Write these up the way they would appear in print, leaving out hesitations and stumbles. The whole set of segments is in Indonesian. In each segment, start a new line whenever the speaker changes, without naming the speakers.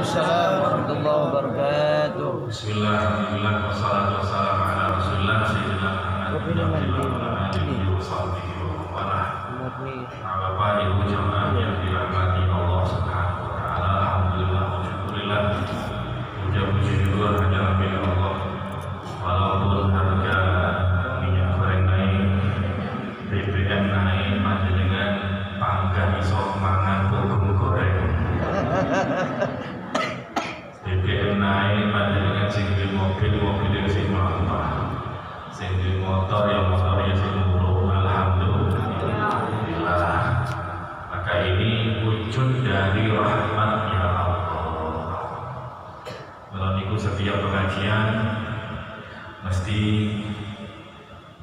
Waalaikumsalam warahmatullahi wabarakatuh.
Bismillah, alhamdulillah, wassalatu wassalamu ala rasulillah sayyidina Muhammad wa ala alihi wa sahbihi wa ala Bapak Ibu jamaah yang dirahmati Allah Subhanahu wa taala. Alhamdulillah, syukurillah, puji syukur hanya milik Allah. Walaupun harga minyak goreng naik, BBM naik, panjenengan panggah iso mangan bogum goreng. BBM naik, panjenengan sing di mobil sing mlampah, sing di motor ya sing murah. Alhamdulillah. Maka ini wujud dari rahmatnya Allah. Kalau niku setiap pengajian mesti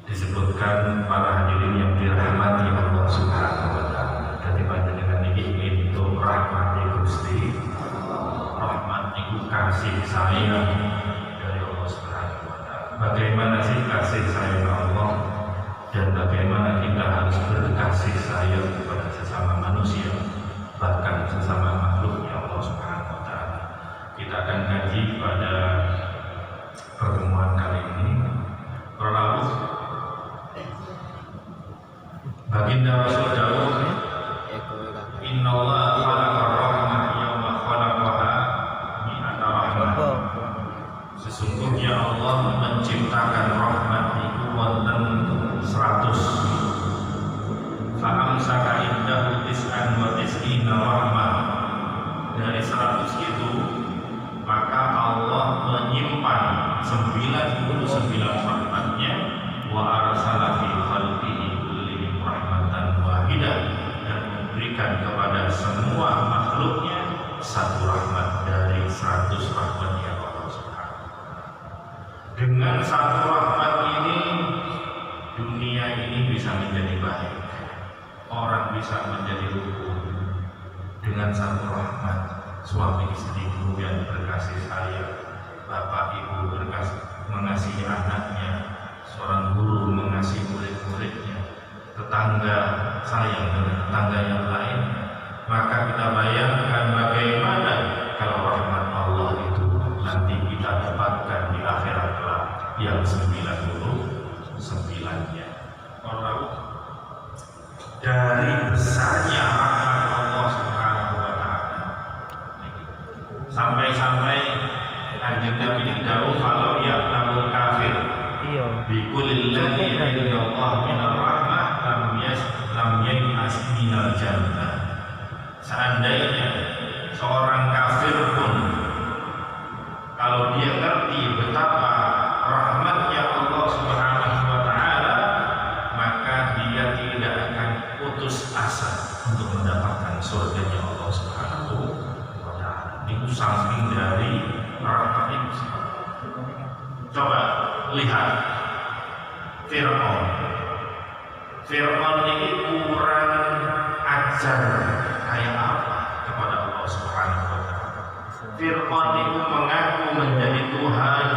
disebutkan para hadirin yang dirahmati Allah Subhanahu wa taala. Dadi panjenengan niki entuk rahmat Gusti. Rahmat itu kasih sayang dari Allah Subhanahu wa taala. Bagaimana sih kasih sayang Allah dan bagaimana kita harus berkasih sayang kepada sesama manusia, bahkan sesama makhluknya Allah Subhanahu wa taala. Kita akan kaji pada pertemuan kali ini berlalu baginda Rasul dawuh, innallaha khalaqar rahmah yauma khalaqaha mi'ata rahmah. Sesungguhnya Allah menciptakan rahmat itu wonten 100. Fa'amsaka indahu tis'an wa tis'ina rahmah. Dari 100 itu maka Allah menyimpan 99 rahmatnya, wa arsala fi khalqihi kullihim rahmatan wahidah, dan memberikan kepada semua makhluknya satu rahmat dari 100 rahmatnya Allah Subhanahu. Dengan satu rahmat ini dunia ini bisa menjadi baik, orang bisa menjadi rukun. Dengan satu rahmat, suami istri kemudian berkasih sayang, bapak ibu mengasihi anaknya, seorang guru mengasihi murid-muridnya, tetangga sayang dengan tetangga yang lain. Maka kita bayangkan bagaimana kalau rahmat Allah itu nanti kita dapatkan di akhirat kelak yang 99-nya. Orang dari besarnya rahmat Allah Subhanahu wa taala, sampai-sampai Kanjeng Nabi dawuh kalau ya lamul kafir bi kulli ladzi inda Allah min rahmah lam yas minal jannah. Seandainya seorang kafir pun kalau dia ngerti betapa rahmatnya Allah Subhanahu wa taala, maka dia tidak akan putus asa untuk mendapatkan surganya Allah Subhanahu wa taala. Itu samping dari rahmat itu. Coba lihat Fir'aun. Fir'aun ini kurang ajar kayak apa kepada Allah Subhanahu wa taala. Fir'aun itu mengaku menjadi Tuhan,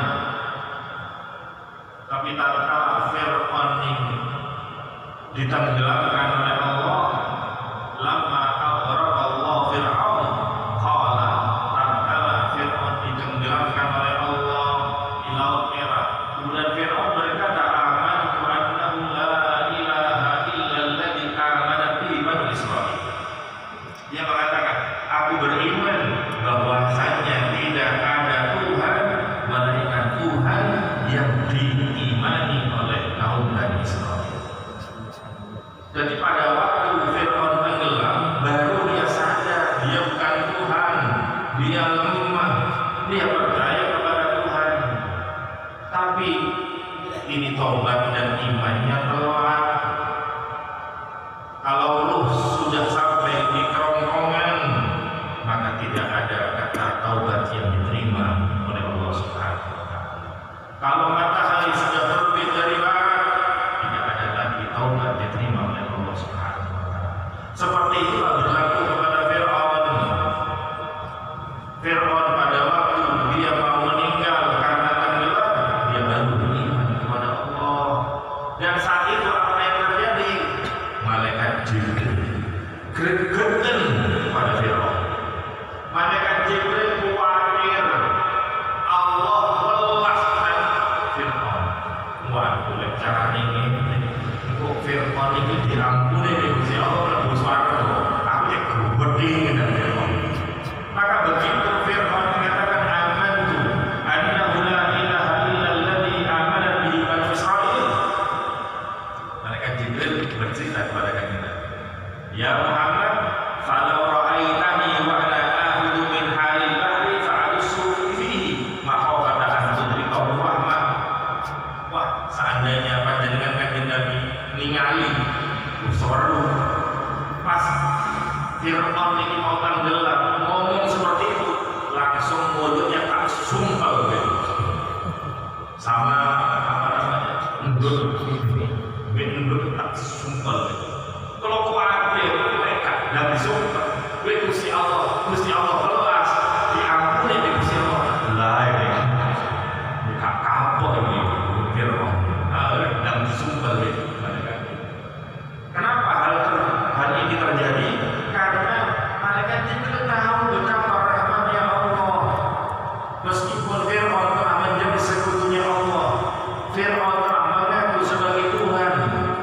tapi tatkala Fir'aun ini ditenggelamkan oleh Allah, lama aghraq Allah Fir'aun qala, tatkala Fir'aun ditenggelamkan oleh Allah di laut merah, kemudian Fir'aun berkata, amantu annahu la ilaha illa alladzi amanat bihi banu Israil. Dia mengatakan, aku beriman bahwasanya tidak ada Tuhan melainkan Tuhan yang diimani oleh kaum Bani Israil. Jadi pada waktu Fir'aun tenggelam, baru dia sadar dia bukan Tuhan, dia lemah, dia percaya kepada Tuhan. Tapi ini taubat dan imannya telat. Kalau ruh sudah sampai di kerongkongan, maka tidak ada kata taubat yang diterima oleh Allah Subhanahu wa taala. Kalau matahari sudah terbit dari barat, tidak ada lagi taubat diterima oleh Allah Subhanahu wa taala. Seperti itulah berlaku kepada Fir'aun. Fir'aun pada waktu dia mau meninggal karena tenggelam, dia baru beriman kepada Allah. Dan saat itu apa yang terjadi? Malaikat Jibril gregetan pada Fir'aun. Malaikat Jibril sumpel. Kalau khawatir mereka dan disumpel, Gusti Allah belas diampuni di Gusti Allah. Lah ini buka kapok ini Fir'aun dan disumpel mereka. Kenapa hal ini terjadi? Karena mereka tidak tahu betapa rahmatnya Allah. Meskipun Fir'aun telah menjadi sekutunya Allah, Fir'aun telah mengaku sebagai Tuhan,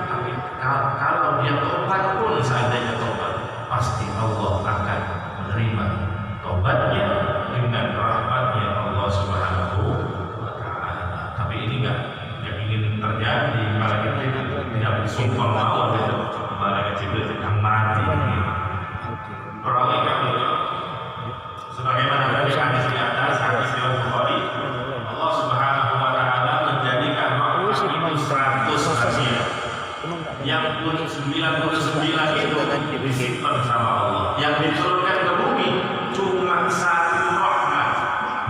tapi kalau dia tobat pun, seandainya tobat, pasti Allah akan menerima tobatnya dengan rahmatnya Allah Subhanahu wa Ta'ala. Tapi ini enggak ingin terjadi. Malaikat Jibril tidak disumpah mau, malaikat Jibril sedang mati. Perawi kami sebagaimana dari hadis di atas, hadis riwayat Bukhari, Allah Subhanahu wa Ta'ala menjadikan rahmat itu 100 rahasia. Yang 99 itu disimpan sama Allah. Yang diturunkan ke bumi cuma 1 rahmat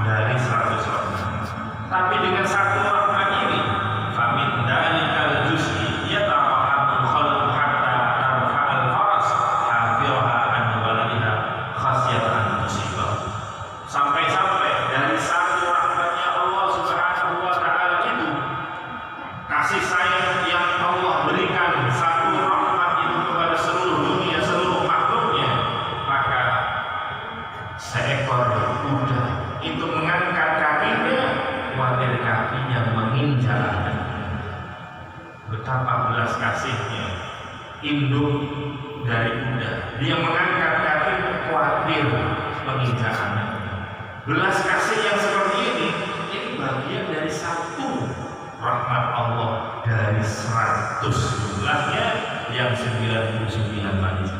dari 100 rahmat. Tapi dengan 1 rahmat ini, famin dalikal juz'i yata'amul khalq hatta tarfa'al faras hafirha an waladiha khasyatan tusibah. Sampai-sampai dari 1 rahmatnya Allah Subhanahu wa Ta'ala itu, kasih sayang yang Allah berikan 1 rahmat itu kepada seluruh dunia, seluruh makhluknya, maka seekor kuda itu mengangkat kakinya, khawatir kakinya menginjak. Betapa belas kasihnya induk dari kuda, dia mengangkat kaki khawatir menginjak anaknya. Belas kasih yang seperti ini bagian dari 1 rahmat Allah dari 100 jumlahnya, yang 99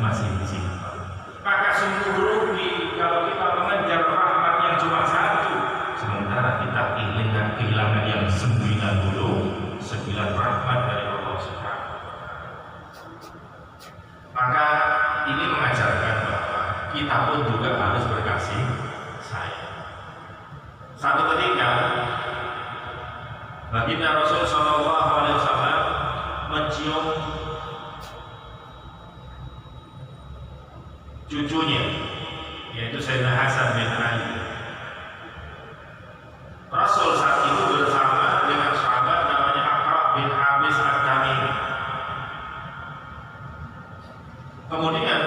masih disimpan. Maka sungguh rugi kalau kita mengejar rahmat yang cuma 1, sementara kita kehilangan yang 99 rahmat dari Allah Subhanahu wa Ta'ala. Maka ini mengajarkan bahwa kita pun juga harus berkasih sayang. Satu ketika baginda Rasul Shallallahu Alaihi Wasallam mencium cucunya, yaitu Sayyidina Hasan bin Ali. Rasul saat itu bersama dengan sahabat namanya Aqra bin Habis At-Tamimi. Kemudian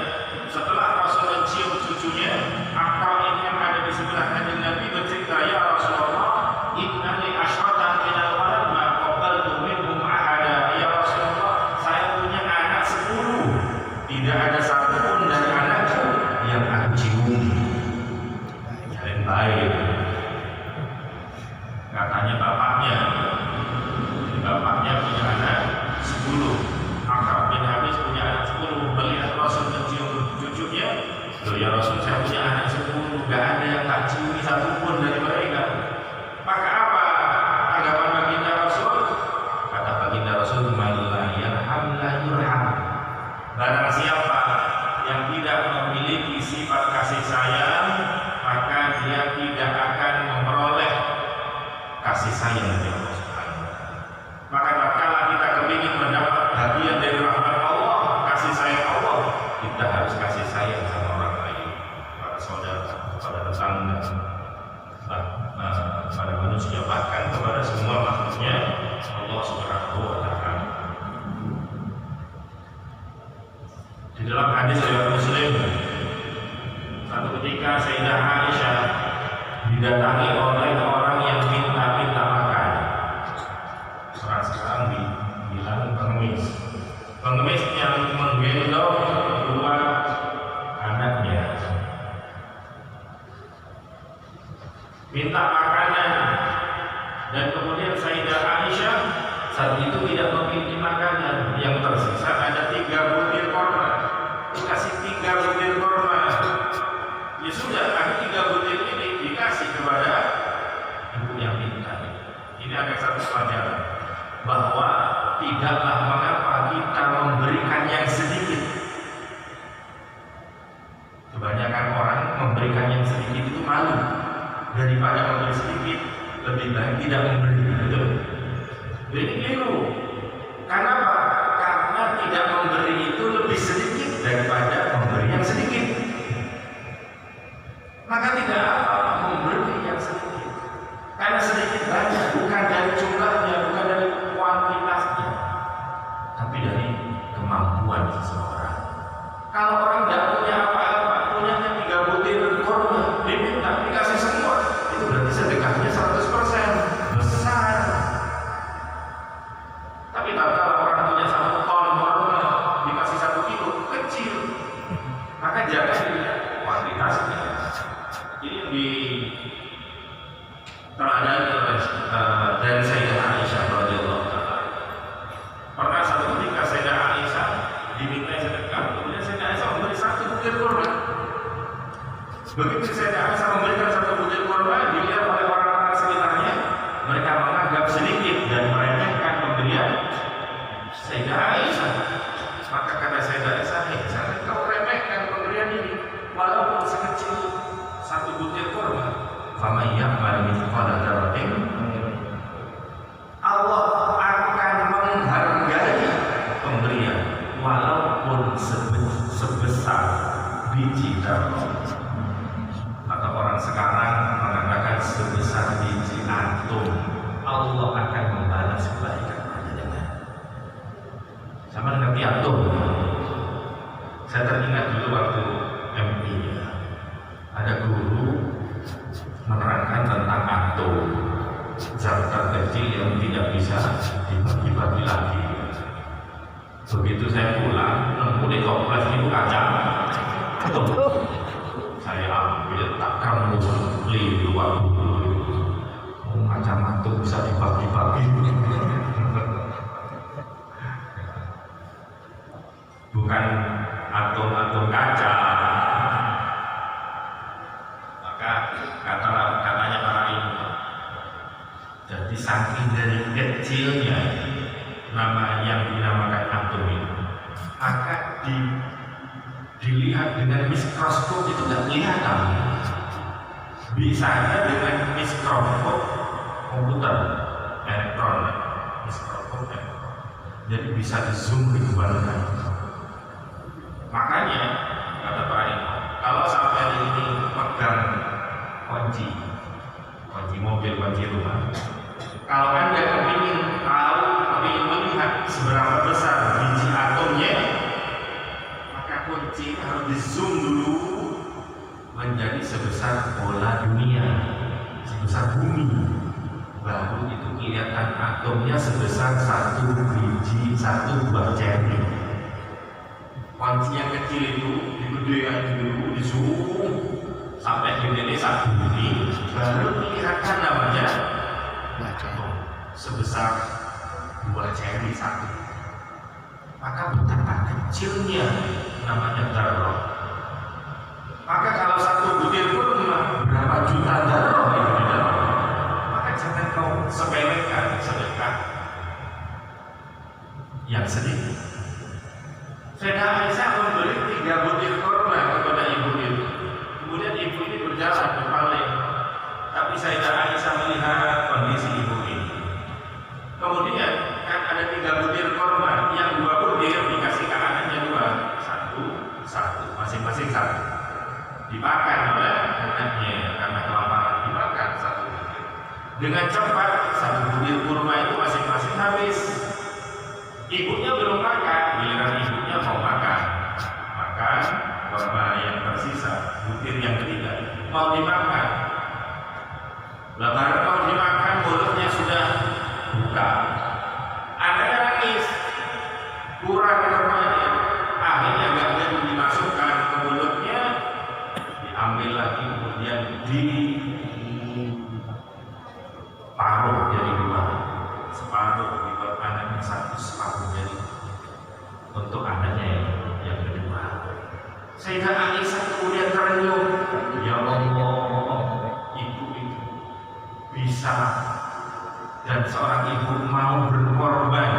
setelah Rasul mencium cucunya, Aqra ini yang ada di sebelah Kanjeng Nabi bercerita, ya Rasulullah, inna li asyratan minal walad ma qabaltu minhum ahada. Ya Rasulullah, saya punya anak 10, tidak ada satupun dari anakku yang aku cium. Yang baik. Katanya bapaknya punya anak 10. Aqra bin Habis punya anak 10. Melihat Rasul mencium cucunya, loh ya Rasul, saya punya anak 10, gak ada yang tak ciumi satupun dari mereka. Maka apa tanggapan baginda Rasul? Kata baginda Rasul, man la yarham la yurham. Barang siapa yang tidak memiliki sifat kasih sayang, maka dia tidak akan memperoleh kasih sayang dari Allah Subhanahu wa Ta'ala. Maka tatkala kita kepingin mendapat bagian dari rahmat Allah, kasih sayang Allah, kita harus kasih sayang sama orang lain, para saudara, kepada tetangga, pada manusia, bahkan kepada semua makhluknya Allah Subhanahu wa Ta'ala. Di dalam hadis riwayat Muslim, satu ketika Sayyidah Aisyah didatangi oleh orang yang minta makan. Sekarang bilang pengemis yang menggendong 2 anaknya, minta makanan, dan kemudian Sayyidah Aisyah saat itu tidak memiliki makanan. Yang tersisa ada 3 butir korma. Dikasih 3 butir korma. Ya sudah, 3 butir ini dikasih kepada ibu yang minta. Ini agak satu pelajaran bahwa tidaklah mengapa kita memberikan yang sedikit. Kebanyakan orang memberikan yang sedikit itu malu. Daripada memberi sedikit, lebih baik tidak memberi. Betul? Jadi keliru. Karena apa? Karena tidak teladani oleh dari Sayyidah Aisyah radhiyallahu taala. Pernah satu ketika Sayyidah Aisyah diminta sedekah, kemudian Sayyidah Aisyah memberi satu butir kurma. Begitu Sayyidah Aisyah memberikan satu butir kurma, dilihat oleh orang-orang sekitarnya, mereka menganggap sedikit dan meremehkan pemberian Sayyidah Aisyah. Maka kata Sayyidah Aisyah, jangan kau remehkan pemberian ini, walaupun sekecil satu butir kurma. Faman ya'mal mithqala dzarratin, Allah akan menghargai pemberian walaupun sebesar biji zarrah. Atau orang sekarang mengatakan sebesar biji atom, Allah akan membalas kebaikan padanya. Sama dengan atom. Saya teringat dulu waktu MI ada guru menerangkan tentang atom, zat terkecil yang tidak bisa dibagi-bagi lagi. Begitu saya pulang, nemu di kompleks itu kaca atom. Saya ambil, tak kamu beli 20. Macam atom bisa dibagi-bagi. Bukan atom-atom kaca. Katanya para ilmuwan, jadi saking dari kecilnya nama yang dinamakan atom itu, maka dilihat dengan mikroskop itu tidak kelihatan. Bisa dengan mikroskop komputer elektron, mikroskop elektron, jadi bisa di zoom ribuan. Makanya kata para ilmuwan, kalau sampai ini pegang kunci mobil, kunci rumah, kalau Anda ingin tahu, ingin melihat seberapa besar biji atomnya, maka kunci harus di zoom dulu menjadi sebesar bola dunia, sebesar bumi, baru itu kelihatan atomnya sebesar satu biji, satu buah ceri. Kunci yang kecil itu digedekan dulu, di zoom sampai gede satu bumi, baru kelihatan namanya atom sebesar buah ceri satu. Maka betapa kecilnya namanya zarrah. Maka kalau satu butir kurma berapa juta zarrah itu di dalam. Maka jangan kau sepelekan sedekah yang sedikit. Sayyidah Aisyah memberi 3 butir kurma kepada ibu itu. Kemudian ibu ini berjalan berpaling, tapi Sayyidah Aisyah melihat kondisi ibu ini. Kemudian kan ada 3 butir kurma, yang 2 butir dikasih ke anaknya 2, satu, masing-masing 1. Dimakan oleh anaknya karena kelaparan, dimakan 1 butir. Dengan cepat 1 butir kurma itu masing-masing habis. Ibunya belum makan, giliran ibunya mau makan. Makan kurma yang tersisa, butir yang ketiga mau dimakan. Lebaran mau dimakan, mulutnya sudah buka. Anaknya nangis, kurang kurmanya. Akhirnya gak jadi dimasukkan ke mulutnya, diambil lagi, kemudian diparuh jadi 2. Separuh dibuat anaknya 1, separuh jadi untuk anaknya yang kedua. Sayyidah Aisyah kemudian terenyuh, ya Allah, ibu itu bisa, dan seorang ibu mau berkorban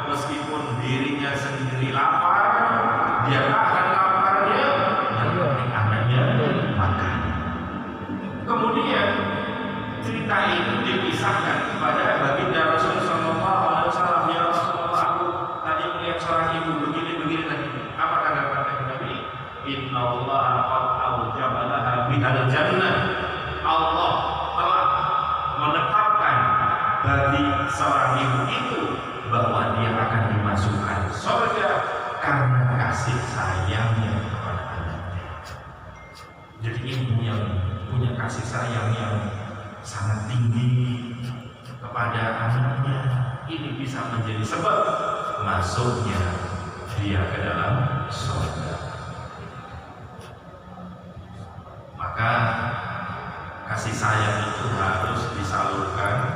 meskipun dirinya sendiri lapar, dia tahan laparnya, yang penting anaknya makan. Kemudian cerita ini dikisahkan kepada baginda Rasul sallallahu alaihi wasallam, ya Rasulullah, aku tadi melihat seorang ibu begini tadi. Apa kata Nabi? Inna Allah qad awjaba laha bihal jannah. Allah telah menetapkan bagi seorang ibu itu bahwa dia akan dimasukkan surga karena kasih sayangnya kepada anaknya. Jadi ibu yang punya kasih sayang yang sangat tinggi kepada anaknya, ini bisa menjadi sebab masuknya dia ke dalam surga. Maka kasih sayang itu harus disalurkan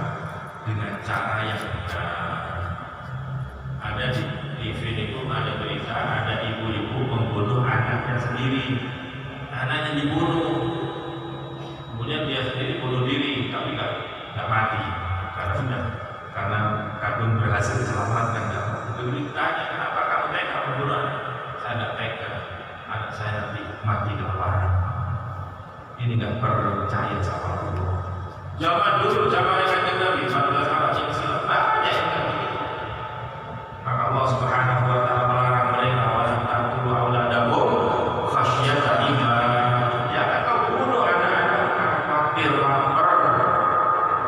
dengan cara yang benar. Ada di TV itu ada berita, ada ibu-ibu membunuh anaknya sendiri, anaknya dibunuh, kemudian dia sendiri bunuh diri, tapi nggak mati karena karbon berhasil diselamatkan. Begitu ditanya, kenapa kamu tega membunuh anak? Saya nggak tega, anak saya nanti mati kelaparan. Ini nggak percaya sama Allah. Zaman dulu, zaman yang Nabi, pada sahabat yang silam banyak yang begitu. Maka Allah Subhanahu Wa Taala melarang mereka wajib taqtulu auladakum khasyata imlaq. Jangan kau bunuh anak-anak karena khawatir lapar,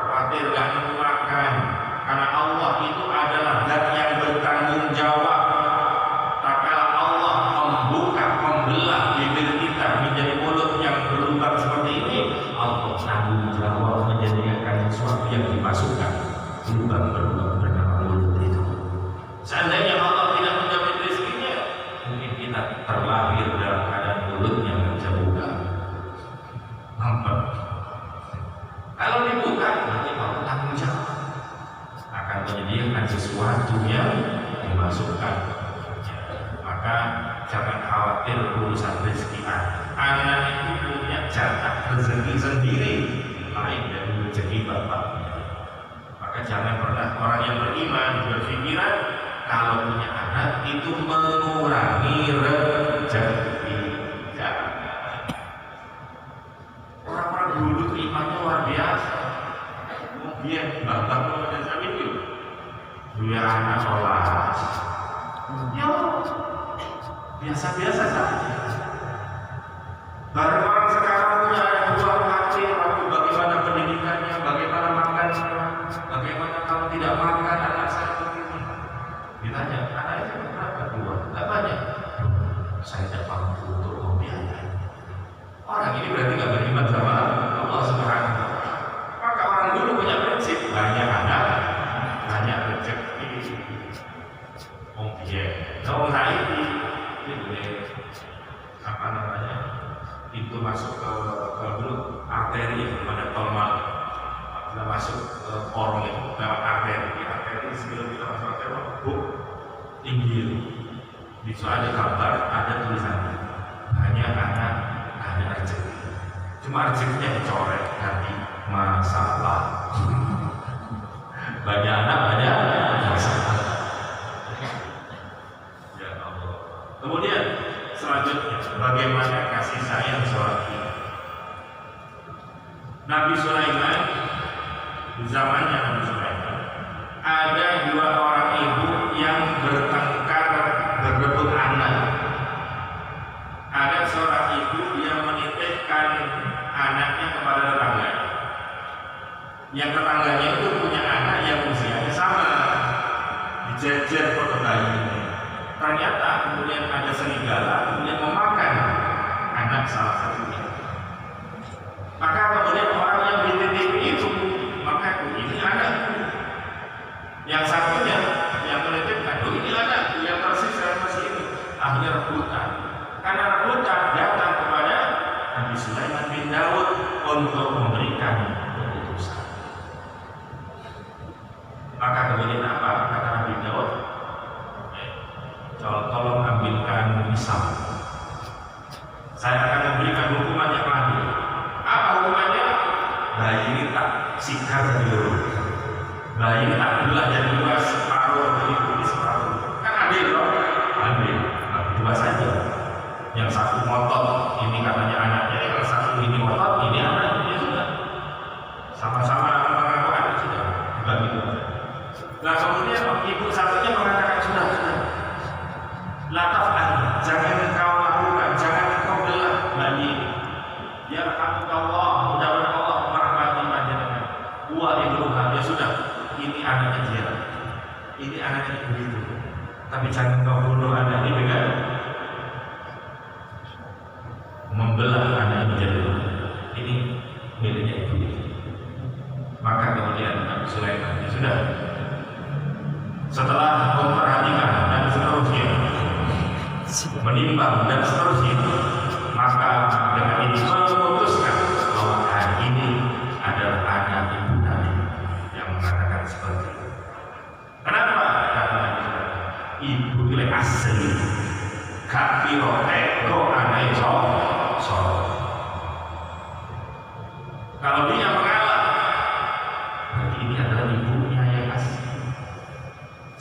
khawatir nggak nemu makan. Karena Allah itu adalah zat yang bertanggung jawab. Tak kala Allah membelah bibir kita menjadi mulut yang berlubang seperti ini, Allah tanggung jawab menjadikan sesuatu yang dimasukkan lubang berlubang bernama mulut itu. Seandainya Allah tidak menjamin rezekinya, mungkin kita terlahir dalam keadaan mulutnya nggak bisa buka. Nampak? Kalau dibuka, berarti Allah tanggung jawab akan menyediakan sesuatu yang dimasukkan. Maka jangan khawatir urusan rezeki anak. Anak itu punya jatah rezeki sendiri lain dari rezeki bapaknya. Maka jangan pernah orang yang beriman berpikiran kalau punya anak itu mengurangi rezeki. Jangan. Orang-orang dulu imannya luar biasa. Dia bangga dengan Nabi itu. Dua anak sholat. Ya, biasa-biasa saja. Barang orang sekarang punya anak dua khawatir, bagaimana pendidikannya, bagaimana makannya, bagaimana kalau tidak makan anak saya begini. Ditanya, anaknya berapa? Dua? Tidak banyak. Saya tidak mampu untuk membiayai. Orang ini berarti tidak beriman sama Allah Subhanahu Wa Taala. Maka orang dulu punya prinsip banyak anak, banyak rezeki. Kalau ini boleh apa namanya? Itu masuk ke dulu arteri pada tolmal, kita masuk ke korong itu lewat arteri sebelum kita masuk arteri tinggi. Di situ ada gambar, ada tulisannya hanya anak, hanya rezeki. Cuma rezekinya dicoret nanti masalah. Banyak anak, banyak masalah. Ya Allah. Kemudian selanjutnya, bagaimana kasih sayang seorang ibu. Nabi Sulaiman, di zamannya Nabi Sulaiman, ada dua orang ibu yang bertengkar berebut anak. Ada seorang ibu yang menitipkan anaknya kepada tetangga. Yang tetangganya itu punya anak yang usianya sama, dijejer foto bayinya. Ternyata kemudian ada serigala kemudian memakan anak salah satunya. Maka kemudian orang yang dititipi itu maka ini anak. Yang satunya yang menitipkan, ini anak yang tersisa masih ini. Akhirnya rebutan. Karena rebutan datang kepada Nabi Sulaiman bin Daud untuk memberikan keputusan. Maka kemudian apa kata Nabi Daud? Tolong ambilkan misal. Saya akan memberikan hukuman yang adil. Apa hukumannya? Bayi ini tak sikar dari dulu. Bayi ini tak belah jadi dua, separuh dari separuh. Kan adil loh. Adil. Dua saja. Yang satu motot, ini katanya anaknya. Yang satu ini motot, ini anaknya. Sudah. Sama-sama mengaku anak sudah. Dibagi dua. Nah kemudian ibu satunya mengatakan sudah. Latafan, jangan kau lakukan, jangan kau belah bayi. Ya Allah, mudah-mudahan Allah merahmati panjenengan. Wa ibnuha, ya sudah, ini anaknya dia, ini anaknya ibu itu. Tapi jangan kau bunuh anak ini dengan membelah anak dia. Ini miliknya ibu itu. Maka kemudian Nabi Sulaiman, ya sudah. Setelah memperhatikan dan seterusnya menimbang dan seterusnya, maka dengan ini memutuskan bahwa hari ini Kalau dia mengalah, berarti ini adalah ibunya yang asli.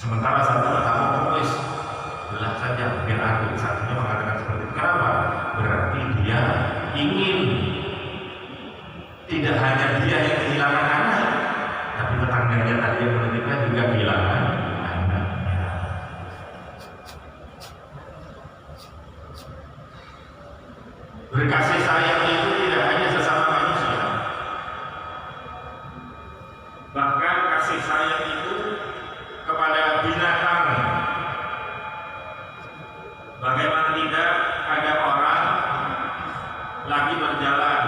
Sementara satu kamu tulis belah saja biar aku, satunya mengatakan seperti itu. Kenapa? Berarti dia ingin tidak hanya dia yang kehilangan anak, tapi tetangganya tadi yang menitipkan juga kehilangan anaknya. Berkasih sayang itu tidak hanya sesama manusia, bahkan kasih sayang itu kepada binatang. Bagaimana tidak ada orang lagi berjalan,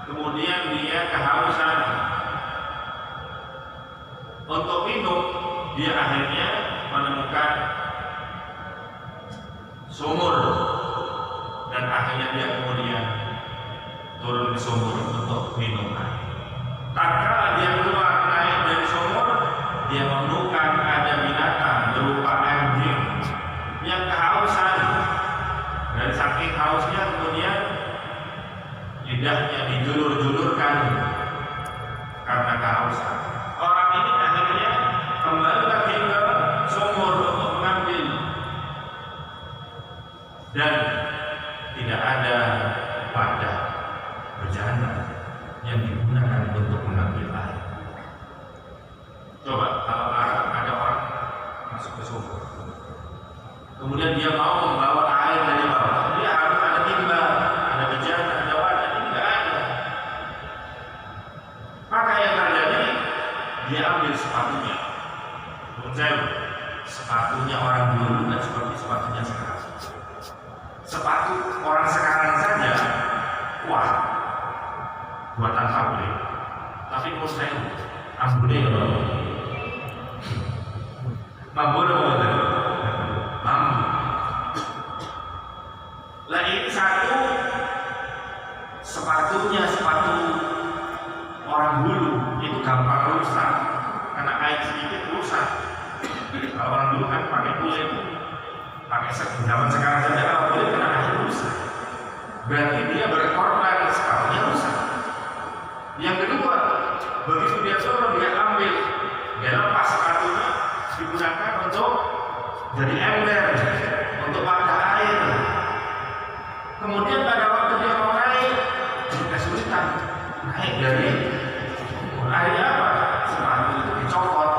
kemudian dia kehausan untuk minum, dia akhirnya menemukan sumur dan akhirnya dia kemudian turun ke sumur untuk minum air. Tatkala dia keluar naik dari sumur, dia menemukan ada binatang berupa anjing yang kehausan, dan saking hausnya kemudian lidahnya dijulur-julurkan karena kehausan. Orang ini akhirnya kembali lagi ke sumur untuk mengambil, dan tidak ada wadah bejana yang digunakan untuk mengambil air. Coba kalau ada orang masuk ke sumur, kemudian dia mau membawa air dari bawah, dia harus ada timba, ada bejana, ada wadah. Ini tidak ada. Maka yang terjadi, dia ambil sepatunya. Sepatunya orang dulu dan seperti sepatunya sekarang. Sepatu orang sekarang saja, wah, buatan pabrik. Tapi menurut saya, ambune ya bang, mampu dong, mampu. Lah ini satu, sepatunya sepatu orang dulu itu gampang rusak, karena air sedikit rusak. Kalau orang dulu kan pakai kulit, pakai zaman sekarang saja kalau kulit kena air rusak, berarti dia berkorban sepatunya rusak. Yang kedua, begitu dia turun, dia ambil, dia lepas sepatunya, digunakan untuk jadi ember, untuk wadah air. Kemudian pada waktu dia mau naik, dia kesulitan naik dari airnya apa? Sepatu itu dicopot.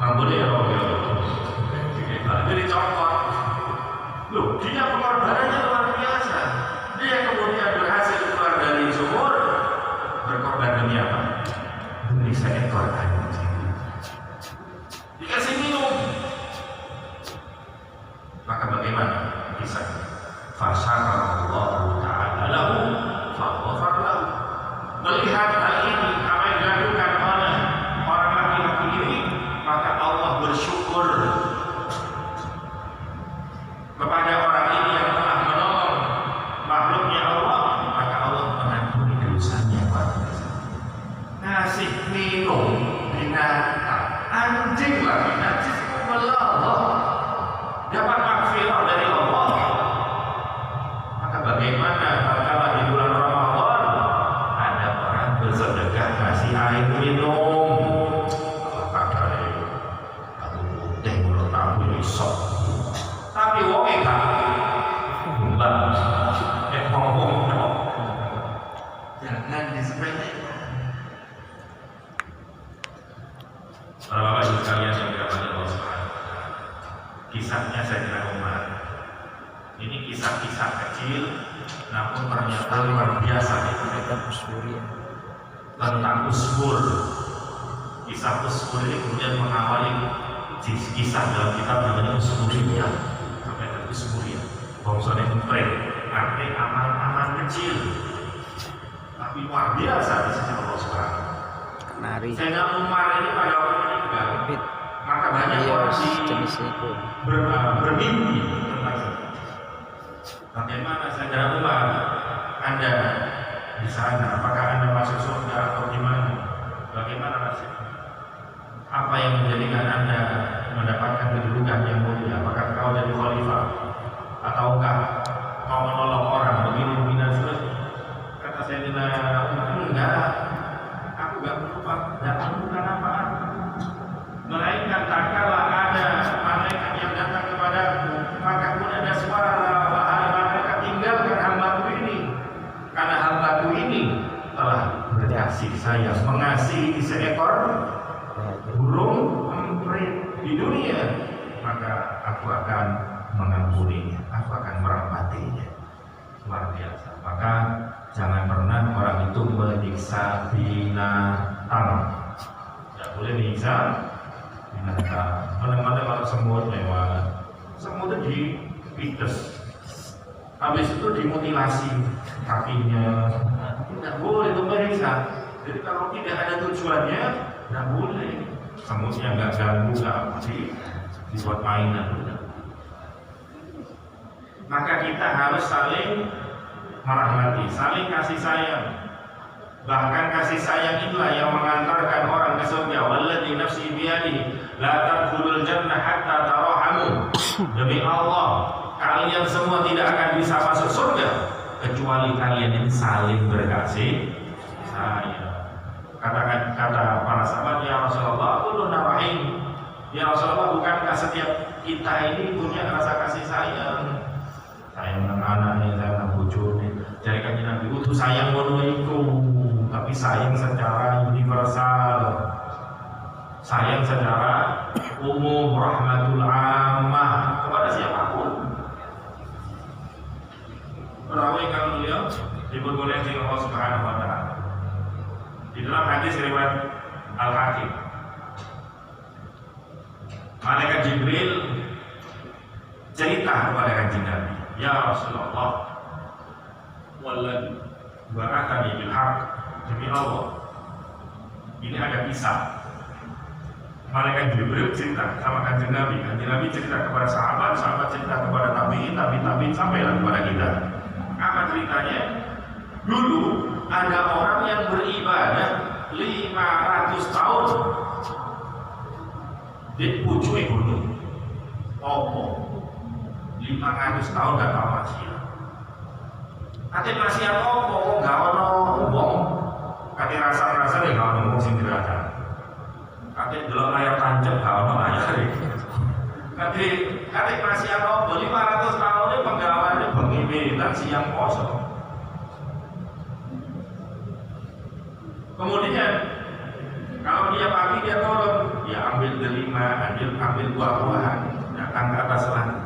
Mampu dia jadi dicopot. Loh, dia pengorbanannya luar biasa. Dia kemudian berhasil keluar dari sumur, berkorban demi apa? Demi seekor anjing. Dikasih minum. Maka bagaimana kisahnya? Fasyakarallahu ta'ala lahu faghfar lahu. Melihat hal ini, apa yang dilakukan oleh orang laki-laki ini, maka Allah bersyukur kepada orang ini yang telah menolong makhluknya Allah, maka Allah mengampuni dosanya. Ngasih minum binatang, anjing lagi, najis Allah, dapat maghfirah dari Allah. Maka bagaimana kalau di bulan Ramadan ada orang bersedekah ngasih air minum, pakai aku putih menurut aku isok, tapi wong enggak ngomong jangan disepelekan. Para bapak ibu sekalian yang dirahmati Allah Subhanahu wa Ta'ala, kisahnya Sayyidina Umar ini kisah-kisah kecil, namun ternyata luar biasa.
Kitab Usfuriyah
tentang Usfur. Kisah Usfur ini kemudian mengawali kisah dalam kitab namanya Usfuriyah, sampai ke Usfuriyah. Bangsane mutlak, arti amal-amal kecil, tapi luar biasa di sisi Allah Subhanahu.
nari
Sayyidina Umar ini pada waktu meninggal, maka banyak orang
jenis itu
bermimpi tentang bagaimana Sayyidina Umar, Anda di sana, apakah Anda masuk surga atau gimana? Bagaimana nasibnya? Apa yang menjadikan Anda mendapatkan kedudukan yang mulia? Apakah kau jadi khalifah? Ataukah kau menolong orang begini dan seterusnya? Kata Sayyidina kasih sayang, mengasihi seekor burung emprit di dunia, maka aku akan mengampuninya, aku akan merahmatinya. Luar biasa. Maka jangan pernah orang itu menyiksa binatang. Tidak boleh menyiksa binatang. Kadang-kadang kalau semut lewat, semut itu dipites, habis itu dimutilasi kakinya. Tidak boleh itu menyiksa. Jadi kalau tidak ada tujuannya, tidak boleh. Semutnya nggak ganggu, nggak dibuat mainan. Maka kita harus saling merahmati, saling kasih sayang. Bahkan kasih sayang itulah yang mengantarkan orang ke surga. Walladzi nafsi biyadihi la tadkhulul jannah hatta tarahamu. Demi Allah, kalian semua tidak akan bisa masuk surga kecuali kalian ini saling berkasih sayang. Kata para sahabat, ya Rasulullah, quluna rahim. Ya Rasulullah, bukankah setiap kita ini punya rasa kasih sayang? Sayang nang anaknya, sayang nang bojone. Jadi kan Nabi utuh sayang ngono iku, tapi sayang secara universal. Sayang secara umum, rahmatul ammah kepada siapapun. Perawi kang mulia diperbolehkan oleh Allah Subhanahu wa taala. Di dalam hadis riwayat Al-Hakim, Malaikat Jibril cerita kepada Kanjeng Nabi, ya Rasulullah, walladzi ba'athani bil haqq, demi Allah, ini ada kisah. Malaikat Jibril cerita sama Kanjeng Nabi, Kanjeng Nabi cerita kepada sahabat, sahabat cerita kepada tabi'in, tabi'in sampailah kepada kita. Apa ceritanya? Dulu ada orang yang beribadah 500 tahun di pucuk gunung. Opo 500 tahun gak tahu maksiat. Kate maksiat opo gak ono wong. Kate rasa-rasa gak ono wong sing dirasa. Kate delok layar tancep gak ono layar. Kate maksiat opo 500 tahun ini penggawaane bengi dan siang poso. Kemudian kalau dia pagi dia turun, dia ambil delima, ambil buah-buahan, datang ke atas langit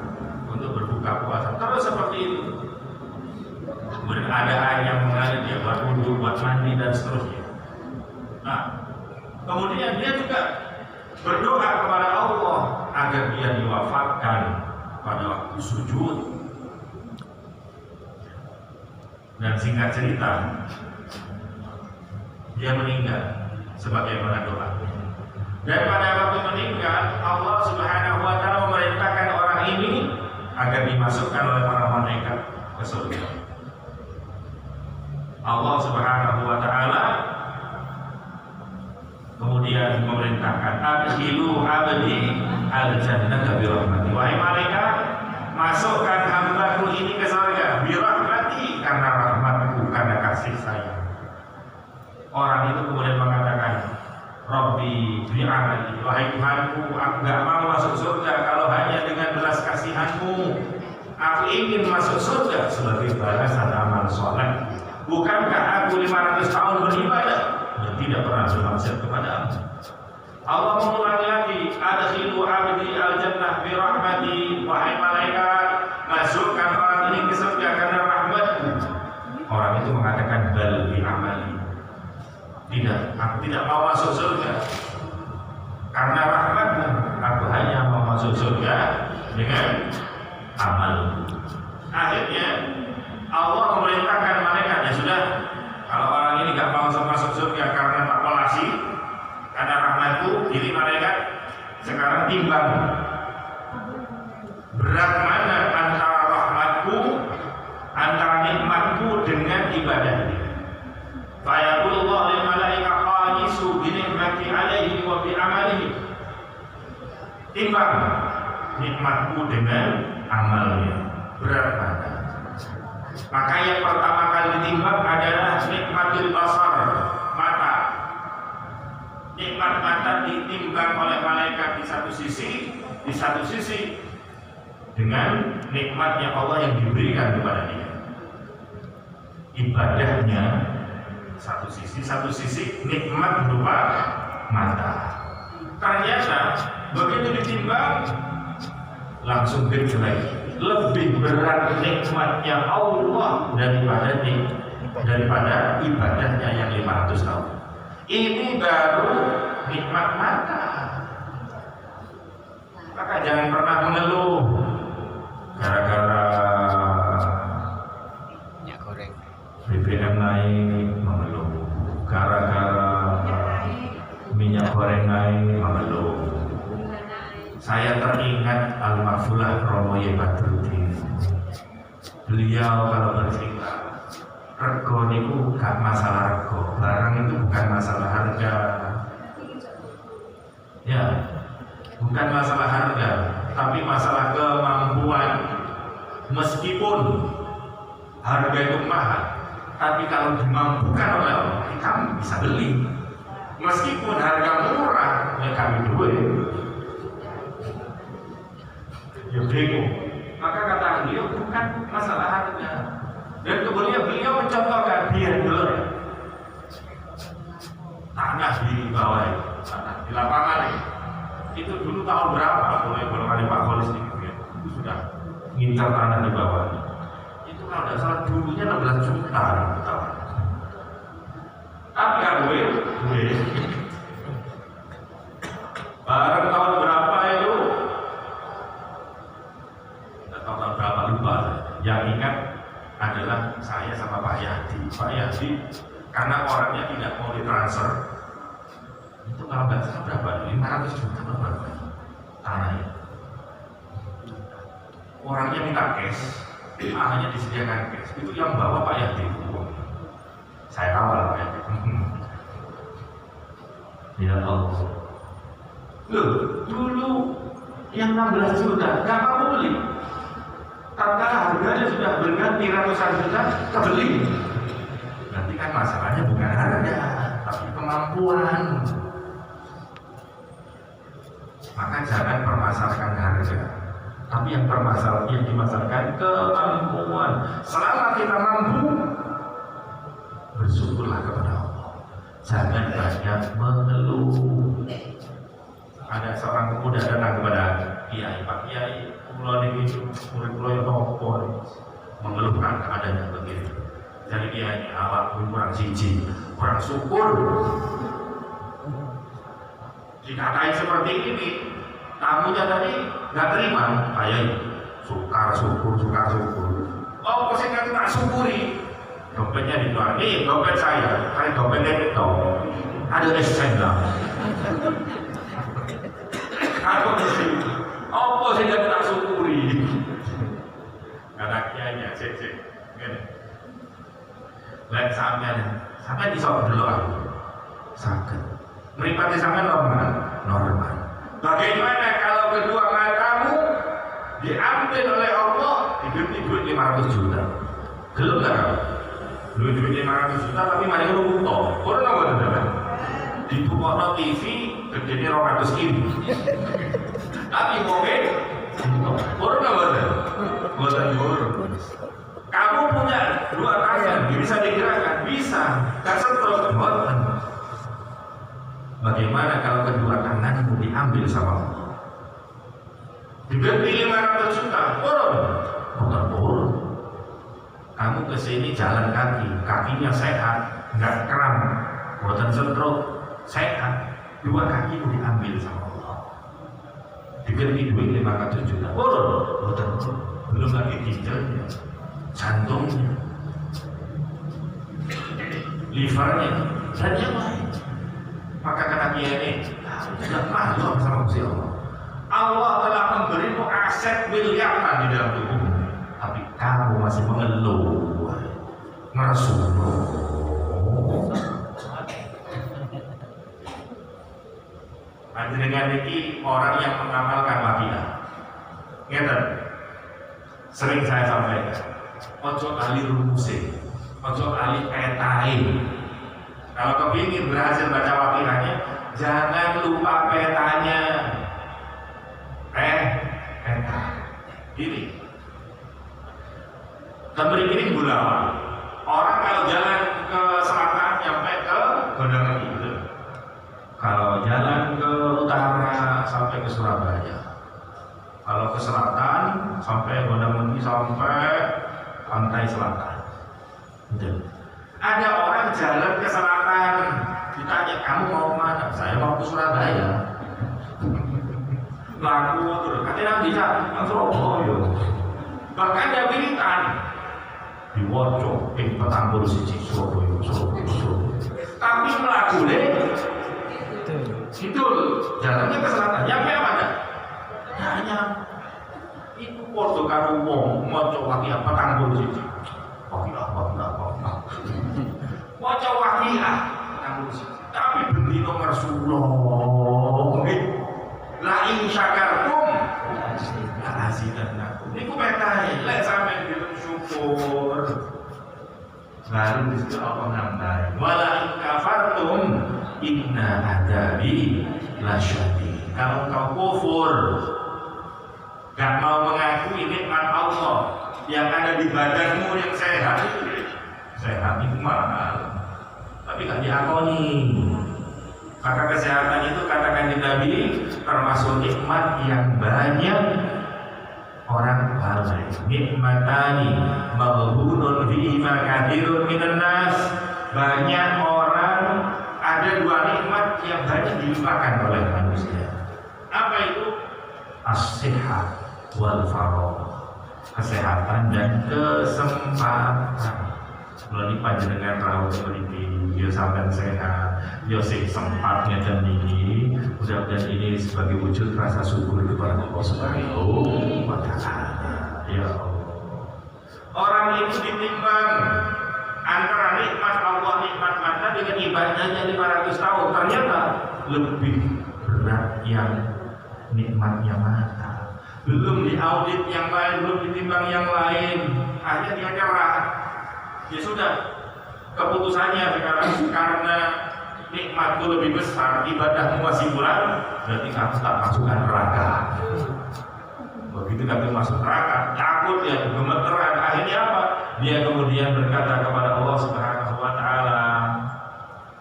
untuk berbuka puasa. Terus seperti itu. Kemudian ada air yang mengalir, dia buat wudhu, buat mandi dan seterusnya. Nah, kemudian dia juga berdoa kepada Allah agar dia diwafatkan pada waktu sujud. Dan singkat cerita, dia meninggal sebagaimana doa. Dan pada waktu meninggal, Allah Subhanahu wa taala memerintahkan orang ini agar dimasukkan oleh para malaikat ke surga. Allah Subhanahu wa taala kemudian memerintahkan, adkhilu abdi al-jannata bi rahmati. Wahai malaikat, masukkan hambaku ini ke surga bi rahmati, karena rahmatku, karena kasih sayang. Orang itu kemudian mengatakan, Rabbi bi'amali, wahai Tuhanku, aku gak mau masuk surga kalau hanya dengan belas kasihanmu. Aku ingin masuk surga sebagai balasan amal soleh. Bukankah aku 500 tahun beribadah dan tidak pernah bermaksiat kepadamu? Allah mengulangi lagi, adkhilu abdi al-jannah bi rahmati, wahai malaikat, masukkan orang ini ke surga karena rahmatku. Orang itu mengatakan bal bi'amali, tidak, aku tidak mau masuk surga karena rahmatmu, aku hanya mau masuk surga dengan amal. Akhirnya Allah memerintahkan malaikat, ya sudah, kalau orang ini gak mau masuk surga karena takwalasi, karena rahmatku, jadi malaikat sekarang timbang berat mana antara rahmatku, antara nikmatku dengan ibadahnya. Fayaqulullah lil malaika qanisu bi ni'mati alaihi wa bi amalihi. Timbang nikmatku dengan amalnya, berat mana? Maka yang pertama kali ditimbang adalah nikmatul basar, mata. Nikmat mata ditimbang oleh malaikat di satu sisi dengan nikmatnya Allah yang diberikan kepada dia. Ibadahnya satu sisi Di satu sisi nikmat berupa mata. Ternyata begitu ditimbang langsung bercerai. Lebih berat nikmatnya Allah daripada ibadahnya yang 500 tahun. Ini baru nikmat mata. Maka jangan pernah mengeluh gara-gara
minyak goreng,
BBM naik mengeluh, gara-gara minyak goreng naik mengeluh. Saya teringat almarhumah Romo Y. Badrudin. Beliau kalau bercerita, rego itu gak masalah rego, barang itu bukan masalah harga. Ya, bukan masalah harga, tapi masalah kemampuan. Meskipun harga itu mahal, tapi kalau dimampukan oleh Allah, kamu bisa beli. Meskipun harga murah, ya kami duit. Ya bingung. Maka kata beliau bukan masalah harga. Dan kemudian beliau mencontohkan biar dulu tanah di bawah itu, tanah di lapangan itu dulu tahun berapa? Mulai berkali Pak Kholis itu sudah ngincar tanah di bawah. Itu kalau tidak salah dulunya 16 juta tahun. Tapi kan duit. Barang tahun berapa itu? Tahun berapa lupa. Yang ingat adalah saya sama Pak Yadi. Pak Yadi karena orangnya tidak mau ditransfer, itu kalau nggak salah berapa? 500 juta berapa tanahnya? Orangnya minta cash, hanya disediakan cash. Itu yang bawa Pak Yadi. Saya kawal Pak Yadi. Ya Allah. Loh, dulu yang 16 juta nggak mau beli. Tatkala harganya sudah berganti ratusan juta, kebeli. Nanti kan masalahnya bukan harga, tapi kemampuan. Maka jangan permasalahkan harga, tapi yang dimasalahkan kemampuan. Selama kita mampu, bersyukurlah kepada Allah. Jangan banyak mengeluh. Ada seorang pemuda datang kepada Kiai, Pak Kiai, pulau ini murid-murid yang topor mengeluhkan keadaannya begini. Jadi Kiai, awak kurang siji, kurang syukur. Dikatai seperti ini, tamunya tadi nggak terima. Kiai, syukur. Oh, kok saya nggak syukuri? Dompetnya dikeluarkan. Ini dompet saya, kayak dompetnya itu adaesen lah. Aku di sini. Apa sih yang tak syukuri? Kata kiainya, cek. Lihat sampai di sok dulu aku. Sakit. Meripati sampai normal. Bagaimana kalau kedua matamu diambil oleh Allah, diberi duit 500 juta? Gelap nggak kamu? Duit 500 juta tapi mari rumput. Kurang apa tidak? Di buku TV gedenya 200 kilo. Tapi mobil kurang apa tidak? Buatan burung. Kamu punya 2 tangan, bisa digerakkan, bisa. Gak stroke, buatan. Bagaimana kalau kedua tanganmu diambil sama Allah? Diberi 500 juta, turun. Kamu kesini jalan kaki, kakinya sehat, nggak kram, buatan stroke, sehat. 2 kakimu diambil sama Allah. Diberi duit 500 juta, buatan. Belum lagi ginjalnya, jantungnya, livernya, dan yang lain. Maka kata dia ini, tidak malu sama Gusti Allah. Allah telah memberimu aset miliaran di dalam tubuhmu, tapi kamu masih mengeluh, ngerasuh. Panjenengan ini orang yang mengamalkan wakilah. Ngeten, sering saya sampaikan, ojo kali rumusin, ojo kali petain. Kalau kepingin berhasil baca wakilahnya, jangan lupa petanya. Peta. Ini. Temerikiring Bulawan. Orang kalau jalan ke selatan sampai ke ini sampai pantai selatan. Ada orang jalan ke selatan, ditanya kamu mau mana? Saya mau ke Surabaya. Laku terus, katanya bisa ke Surabaya. Bahkan dia militan di Woco, Petang siji Surabaya. Tapi melaku deh. Itu jalannya ke selatan. Yang apa ada? Hanya itu foto karo wong maca waqiah Petang siji. Waqiah. Maca waqiah Petang siji. Tapi bendino Rasulullah. La in syakartum la azidannakum. Niku petahe lek sampeyan bersyukur baru disitu Allah nambahin. Wala in kafartum inna adzabi lasyadid. Kalau kau kufur, gak mau mengakui nikmat Allah yang ada di badanmu yang sehat itu mahal, tapi gak diakoni. Maka kesehatan itu katakan Nabi termasuk nikmat yang banyak orang lalai. Nikmatani maghbunun fi'ima kathirun minan nas. Banyak orang ada dua nikmat yang banyak dilupakan oleh manusia. Apa itu? As-sihhat wal faragh. Kesehatan dan kesempatan. Melalui panjenengan rawuh mriki yo sampean sehat, yo sing sempatnya dan ini, mudah-mudahan ini sebagai wujud rasa syukur kepada Allah Subhanahu wa Ta'ala. Ya Allah. Orang itu ditimbang antara nikmat Allah, nikmat mata dengan ibadahnya 500 tahun, ternyata lebih berat yang nikmatnya mata. Belum diaudit yang lain, belum ditimbang yang lain, akhirnya dia nyerah. Ya sudah, keputusannya sekarang karena nikmatku lebih besar, ibadahmu masih kurang, berarti kamu tak masukkan neraka. Begitu kamu masuk neraka, takut ya, gemeteran. Akhirnya apa? Dia kemudian berkata kepada Allah Subhanahu wa Ta'ala,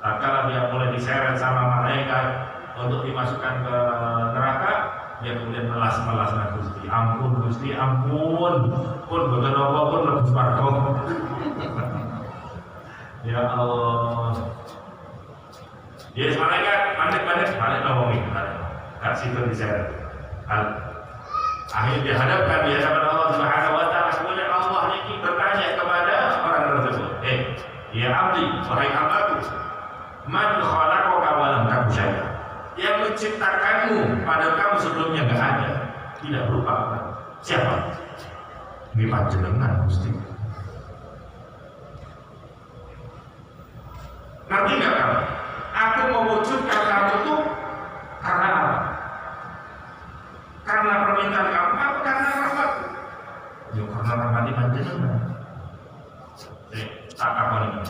tatkala dia mulai diseret sama malaikat untuk dimasukkan ke neraka, dia kemudian melas-melas Gusti, ampun Gusti, ampun, pun boten apa pun lebih swarga. Ya Allah. Yes, malaikat, balik ngomongin, gak situ diseret. Akhirnya dihadapkan dia kepada Allah Subhanahu wa Ta'ala. Kemudian Allah ini bertanya kepada orang tersebut, ya abdi, wahai hambaku, man khalaqaka wa lam takun syai'an. Yang menciptakanmu padahal kamu sebelumnya enggak ada, tidak berupa apa. Siapa? Ini panjenengan Gusti. Ngerti enggak kamu? Aku mewujudkan kamu itu karena apa? Karena permintaan kamu, apa karena rahmat? Ya karena rahmati panjenengan. Tak apa ini.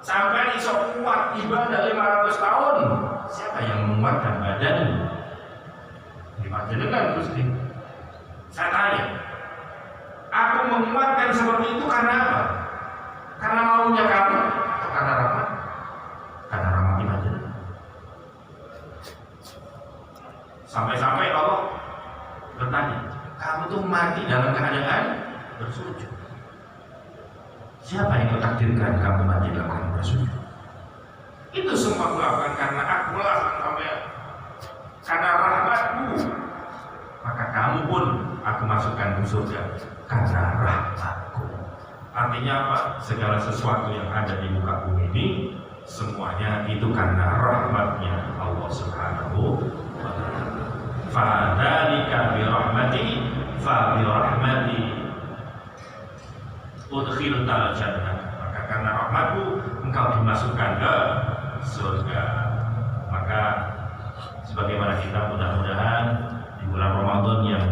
Sampai iso kuat ibadah 500 tahun. Siapa yang menguatkan badan? Di panjenengan Gusti. Saya tanya, aku menguatkan seperti itu karena apa? Karena maunya kamu atau karena rahmat? Karena rahmati panjenengan. Sampai-sampai Allah bertanya, kamu tuh mati dalam keadaan bersujud. Siapa yang takdirkan kamu mati dalam keadaan bersujud? Itu semua kulakukan karena aku lah sampai karena rahmatmu. Maka kamu pun aku masukkan ke surga karena rahmatku. Artinya apa? Segala sesuatu yang ada di muka bumi ini semuanya itu karena rahmatnya Allah Subhanahu wa Ta'ala. Fadzalika bi rahmati fa bi rahmati udkhiltal jannah. Maka karena rahmatku engkau dimasukkan ke surga. Maka sebagaimana kita mudah-mudahan di bulan Ramadan yang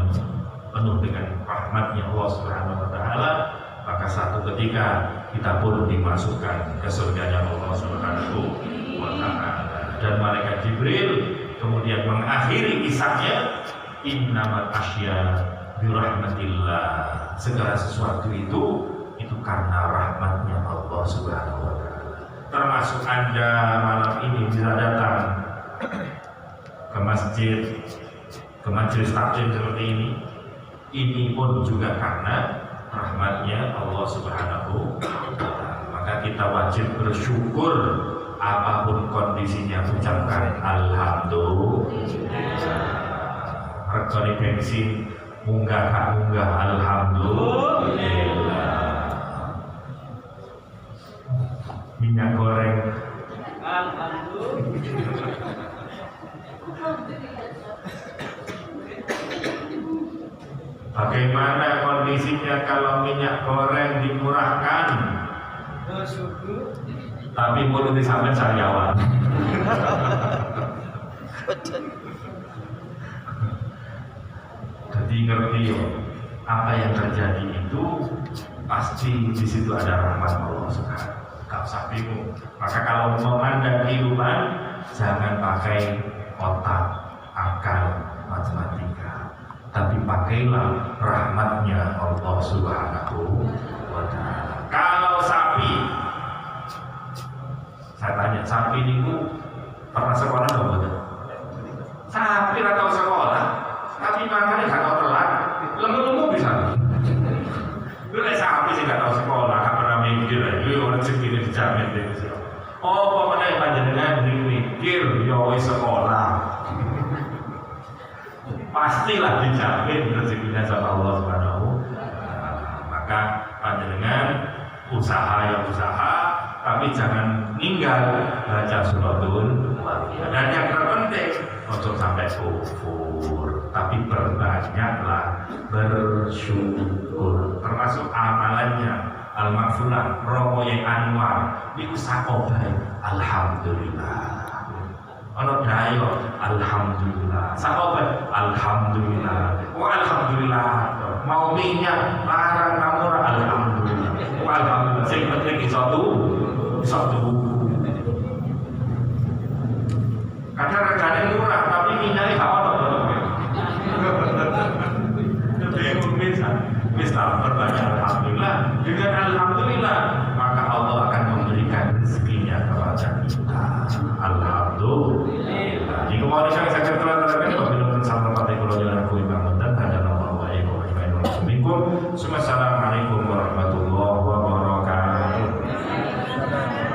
penuh dengan rahmatnya Allah Subhanahu wa Ta'ala, maka satu ketika kita pun dimasukkan ke surganya Allah Subhanahu wa Ta'ala. Dan malaikat Jibril kemudian mengakhiri kisahnya, innamal asya bi rahmatillah. Segala sesuatu itu karena rahmatnya Allah Subhanahu wa Ta'ala. Termasuk Anda malam ini bisa datang ke masjid, ke majelis taklim seperti ini pun juga karena rahmatnya Allah Subhanahu wa Ta'ala. Maka kita wajib bersyukur apapun kondisinya, ucapkan alhamdulillah. Regane bensin munggah alhamdulillah. Minyak goreng alhamdulillah. Bagaimana kondisinya kalau minyak goreng dimurahkan? Tapi mulut sampai sariawan. Jadi ngerti yo, apa yang terjadi itu pasti di situ ada rahmat Allah Subhanahu. Gak usah bingung. Maka kalau memandang kehidupan, jangan pakai otak, akal, matematika, tapi pakailah rahmatnya Allah Subhanahu wa Ta'ala. Kalau sapi, saya tanya, sapi ini pernah sekolah atau enggak? Sapi atau sekolah, tapi makanya gak tahu telat, lemu-lemu bisa. Itu sapi sih gak tahu sekolah, gak pernah mikir, orang segini dijamin deh. Oh, pokoknya panjenengan mikir, ya wis sekolah. Pastilah dijamin rezekinya sama Allah Subhanahu wa Ta'ala. Maka panjenengan usaha, tapi jangan ninggal baca suratul Waqiah. Dan yang terpenting untuk sampai kufur, tapi berbanyaklah bersyukur. Termasuk amalannya Al-Maghfurah Romoye Anwar niku sakobae alhamdulillah. Ono dayo alhamdulillah. Sakobae alhamdulillah. Alhamdulillah. Mau minyak larang kamura alhamdulillah. Alhamdulillah. Sing penting iso tuku. Kadang regane murah tapi minyaknya gak ono. Bingung bisa berbanyak alhamdulillah. Dengan alhamdulillah